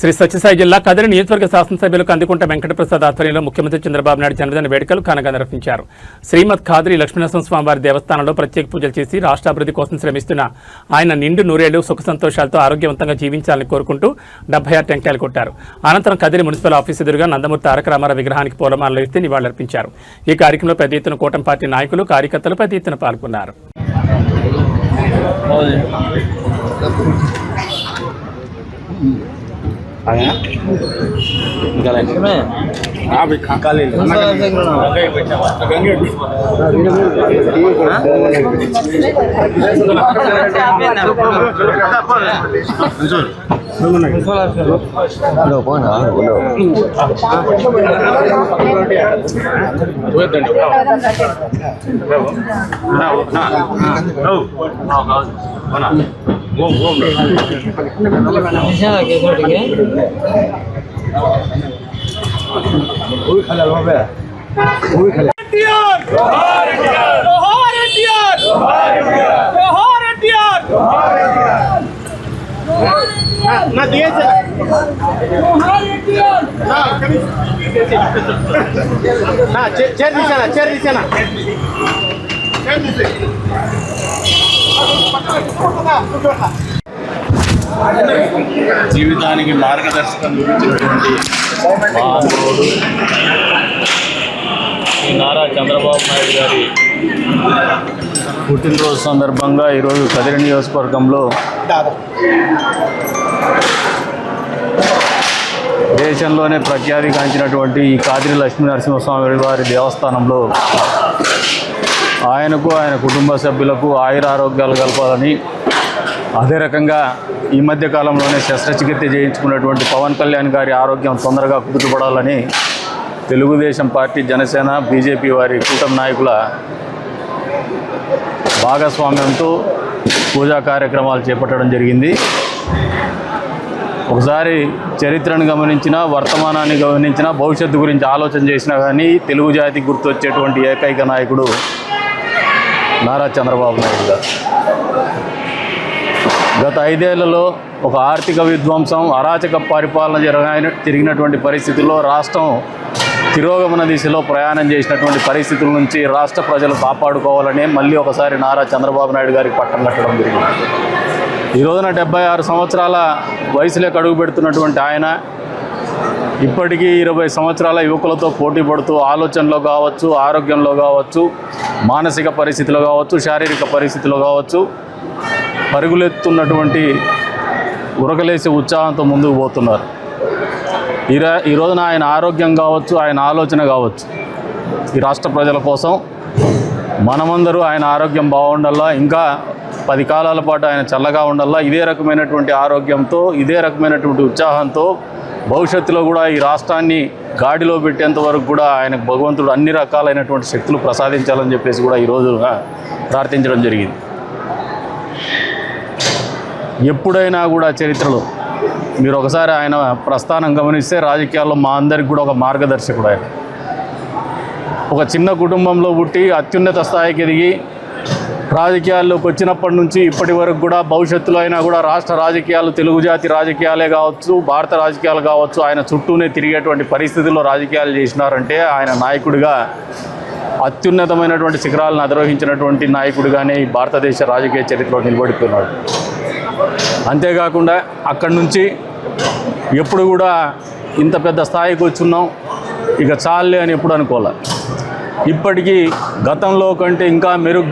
శ్రీ సత్యసాయి జిల్లా కదిరి నియోజకవర్గ శాసనసభ్యులు కందికుంట వెంకటప్రసాద్ ఆధ్వర్యంలో ముఖ్యమంత్రి చంద్రబాబు నాయుడు జన్మదిన వేడుకలు ఘనంగా నిర్వహించారు. శ్రీమద్ ఖాద్రి లక్ష్మీనరసింహ స్వామివారి దేవస్థానంలో ప్రత్యేక పూజలు చేసి రాష్ట్ర అభివృద్ధి కోసం శ్రమిస్తున్న ఆయన నిండు నూరేళ్లు సుఖ సంతోషాలతో ఆరోగ్యవంతంగా జీవించాలని కోరుకుంటూ 76 టెంకాయలు కొట్టారు. అనంతరం కదిరి మున్సిపల్ ఆఫీస్ ఎదురుగా నందమూరి తారక రామారావు విగ్రహానికి పూలమాలలు వేసి నివాళులర్పించారు. ఈ కార్యక్రమంలో పెద్ద ఎత్తున కూటమి పార్టీ నాయకులు కార్యకర్తలు పెద్ద ఎత్తున పాల్గొన్నారు. జీవితానికి మార్గదర్శకం చూపించినటువంటి మహానుభావుడు శ్రీ నారా చంద్రబాబు నాయుడు గారి పుట్టినరోజు సందర్భంగా ఈరోజు కదిరి నియోజకవర్గంలో దేశంలోనే ప్రఖ్యాతిగాంచినటువంటి ఈ ఖాద్రి లక్ష్మీనరసింహస్వామి వారి దేవస్థానంలో ఆయనకు ఆయన కుటుంబ సభ్యులకు ఆయురారోగ్యాలు కలపాలని, అదే రకంగా ఈ మధ్య కాలంలోనే శస్త్రచికిత్స చేయించుకున్నటువంటి పవన్ కళ్యాణ్ గారి ఆరోగ్యం తొందరగా కుదుటపడాలని తెలుగుదేశం పార్టీ, జనసేన, బీజేపీ వారి కూటమి నాయకుల భాగస్వామ్యంతో పూజా కార్యక్రమాలు చేపట్టడం జరిగింది. ఒకసారి చరిత్రను గమనించినా, వర్తమానాన్ని గమనించినా, భవిష్యత్తు గురించి ఆలోచన చేసినా కానీ తెలుగు జాతికి గుర్తొచ్చేటువంటి ఏకైక నాయకుడు నారా చంద్రబాబు నాయుడు గారు. గత 5 ఏళ్లలో ఒక ఆర్థిక విధ్వంసం, అరాచక పరిపాలన జరిగినటువంటి పరిస్థితుల్లో రాష్ట్రం తిరోగమన దిశలో ప్రయాణం చేసినటువంటి పరిస్థితుల నుంచి రాష్ట్ర ప్రజలు కాపాడుకోవాలని మళ్ళీ ఒకసారి నారా చంద్రబాబు నాయుడు గారికి పట్టం కట్టడం జరిగింది. ఈ రోజున 76 సంవత్సరాల వయసులోకి అడుగు పెడుతున్నటువంటి ఆయన ఇప్పటికీ 20 సంవత్సరాల యువకులతో పోటీ పడుతూ ఆలోచనలో కావచ్చు, ఆరోగ్యంలో కావచ్చు, మానసిక పరిస్థితిలో కావచ్చు, శారీరక పరిస్థితిలో కావచ్చు పరుగులెత్తున్నటువంటి ఉరకలేసి ఉత్సాహంతో ముందుకు పోతున్నారు. ఈ రోజున ఆయన ఆరోగ్యం కావచ్చు, ఆయన ఆలోచన కావచ్చు, ఈ రాష్ట్ర ప్రజల కోసం మనమందరూ ఆయన ఆరోగ్యం బాగుండాలా, ఇంకా 10 కాలాల పాటు ఆయన చల్లగా ఉండాలా. ఇదే రకమైనటువంటి ఆరోగ్యంతో, ఇదే రకమైనటువంటి ఉత్సాహంతో భవిష్యత్తులో కూడా ఈ రాష్ట్రాన్ని గాడిలో పెట్టేంత వరకు కూడా ఆయనకు భగవంతుడు అన్ని రకాలైనటువంటి శక్తులు ప్రసాదించాలని చెప్పేసి కూడా ఈరోజు ప్రార్థించడం జరిగింది. ఎప్పుడైనా కూడా చరిత్రలో మీరు ఒకసారి ఆయన ప్రస్థానం గమనిస్తే రాజకీయాల్లో మా అందరికి కూడా ఒక మార్గదర్శకుడు ఆయన. ఒక చిన్న కుటుంబంలో పుట్టి అత్యున్నత స్థాయికి ఎదిగి రాజకీయాల్లోకి వచ్చినప్పటి నుంచి ఇప్పటి వరకు కూడా భవిష్యత్తులో అయినా కూడా రాష్ట్ర రాజకీయాలు, తెలుగు జాతి రాజకీయాలే కావచ్చు, భారత రాజకీయాలు కావచ్చు, ఆయన చుట్టూనే తిరిగేటువంటి పరిస్థితుల్లో రాజకీయాలు చేసినారంటే ఆయన నాయకుడిగా అత్యున్నతమైనటువంటి శిఖరాలను అధిరోహించినటువంటి నాయకుడిగానే ఈ భారతదేశ రాజకీయ చరిత్రలో నిలబడిపోయినాడు. అంతేకాకుండా అక్కడి నుంచి ఎప్పుడు కూడా ఇంత పెద్ద స్థాయికి వచ్చున్నాం, ఇక చాలే అని ఎప్పుడు అనుకోలే. ఇప్పటికీ గతంలో కంటే ఇంకా మెరుగ్గా